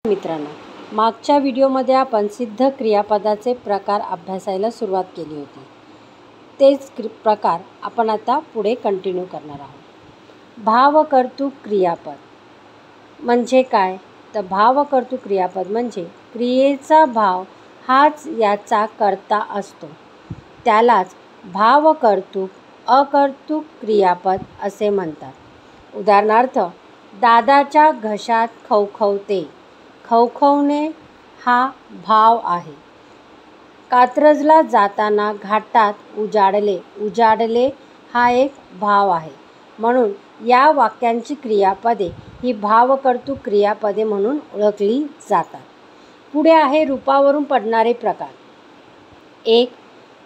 मित्रांनो, मागच्या व्हिडिओमध्ये आपण सिद्ध क्रियापदाचे प्रकार अभ्यासायला सुरुवात केली होती। तेच प्रकार आपण आता पुढे कंटिन्यू करणार आहोत। भावकर्तृ क्रियापद म्हणजे काय? तर भावकर्तृ क्रियापद म्हणजे क्रियेचा भाव हाच याचा कर्ता असतो, त्यालाच भावकर्तृ अकर्तृ क्रियापद असे म्हणतात। उदाहरणार्थ, दादाच्या घशात खवखवते। खवखवणे हा भाव आहे। कात्रजला जाताना घाटात उजाडले। उजाडले हा एक भाव आहे। म्हणून या वाक्यांची क्रियापदे ही भावकर्तृ क्रियापदे म्हणून ओळखली जातात। पुढे आहे रूपावरून पडणारे प्रकार। 1.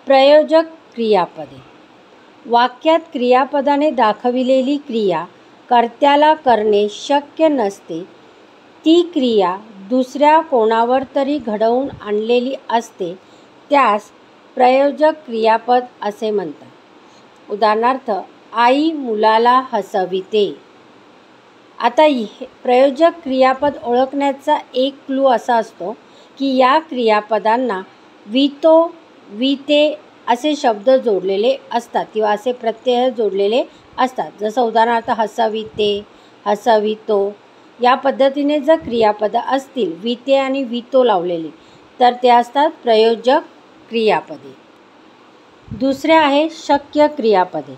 प्रयोजक क्रियापदे। वाक्यात क्रियापदाने दाखविलेली क्रिया कर्त्याला करणे शक्य नसते, ती क्रिया दुसऱ्या कोणावर तरी घडवून आणलेली असते, त्यास प्रयोजक क्रियापद असे म्हणतात। उदाहरणार्थ, आई मुलाला हसविते। आता प्रयोजक क्रियापद ओळखण्याचा एक क्लू असा असतो की या क्रियापदांना वितो, विते असे शब्द जोडलेले असतात किंवा असे प्रत्यय जोडलेले असतात। जसं उदाहरणार्थ हसविते, हसवितो या पद्धतीने जर क्रियापदं असतील विते आणि वितो लावलेली, तर ते असतात प्रयोजक क्रियापदे। दुसरे आहे शक्य क्रियापदे।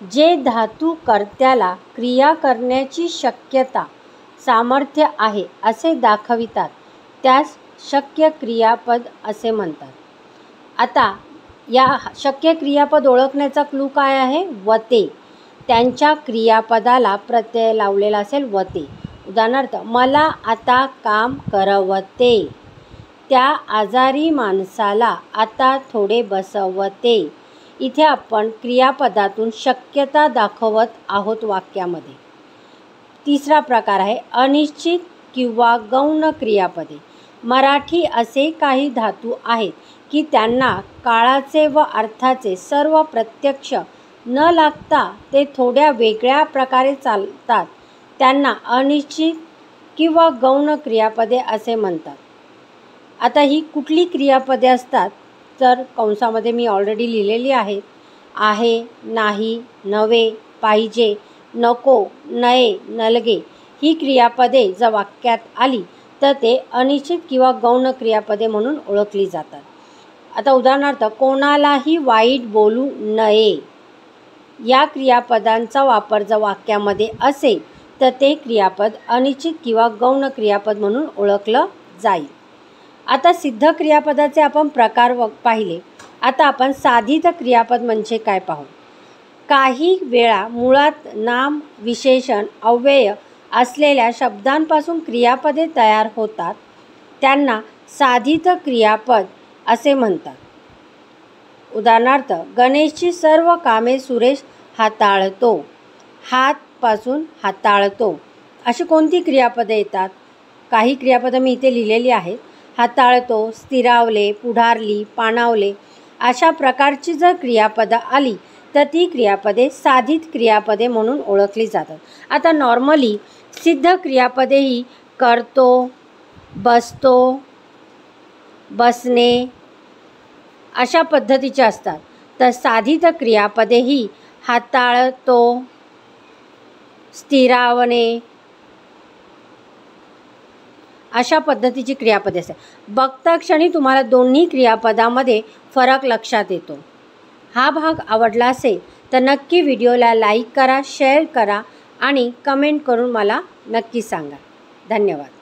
जे धातू कर्त्याला क्रिया करण्याची शक्यता, सामर्थ्य आहे असे दाखवितात, त्यास शक्य क्रियापद असे म्हणतात। आता या शक्य क्रियापद ओळखण्याचा क्लू काय आहे? वते। त्यांच्या क्रियापदाला प्रत्यय लावलेला असेल वते। उदाहरणार्थ, मला आता काम करवते। त्या आजारी माणसाला आता थोडे बसवते। इथे आपण क्रियापदातून शक्यता दाखवत आहोत वाक्यामध्ये। तिसरा प्रकार आहे अनिश्चित किंवा गौण क्रियापदे। मराठी असे काही धातू आहेत की त्यांना काळाचे व अर्थाचे सर्व प्रत्यक्ष न लागता ते थोड्या वेगळ्या प्रकारे चालतात, त्यांना अनिश्चित किंवा गौण क्रियापदे असे म्हणतात। आता ही कुठली क्रियापदे असतात? तर कंसामध्ये मी ऑलरेडी लिहिलेली आहेत। आहे, नाही, नव्हे, पाहिजे, नको, नये, नलगे ही क्रियापदे जर वाक्यात आली तर ते अनिश्चित किंवा गौण क्रियापदे म्हणून ओळखली जातात। आता उदाहरणार्थ, कोणालाही वाईट बोलू नये या क्रियापदांचा वापर जर वाक्यामध्ये असेल तर ते क्रियापद अनिश्चित किंवा गौण क्रियापद म्हणून ओळखलं जाईल। आता सिद्ध क्रियापदाचे आपण प्रकार पाहिले। आता आपण साधित क्रियापद म्हणजे काय पाहू। काही वेळा मुळात नाम, विशेषण, अव्यय असलेल्या शब्दांपासून क्रियापदे तयार होतात, त्यांना साधित क्रियापद असे म्हणतात। उदाहरणार्थ, गणेशची सर्व कामे सुरेश हाताळतो। हात पासून हाताळतो अशी कोणती क्रियापदे येतात? काही क्रियापदं मी इथे लिहिलेली आहेत। हाताळतो, स्थिरावले, पुढारली, पाणावले अशा प्रकारची जर क्रियापदं आली तर ती क्रियापदे साधित क्रियापदे म्हणून ओळखली जातात। आता नॉर्मली सिद्ध क्रियापदे ही करतो, बसतो, बसणे अशा पद्धतीचे असतात, तर साधित क्रियापदे ही हाताळतो, स्थिरावणे अशा पद्धतीची क्रियापदे असतात। बघता क्षणी तुम्हाला दोन्ही क्रियापदामध्ये फरक लक्षात येतो। हा भाग आवडला असेल तर नक्की व्हिडिओला लाईक करा, शेअर करा आणि कमेंट करून मला नक्की सांगा। धन्यवाद।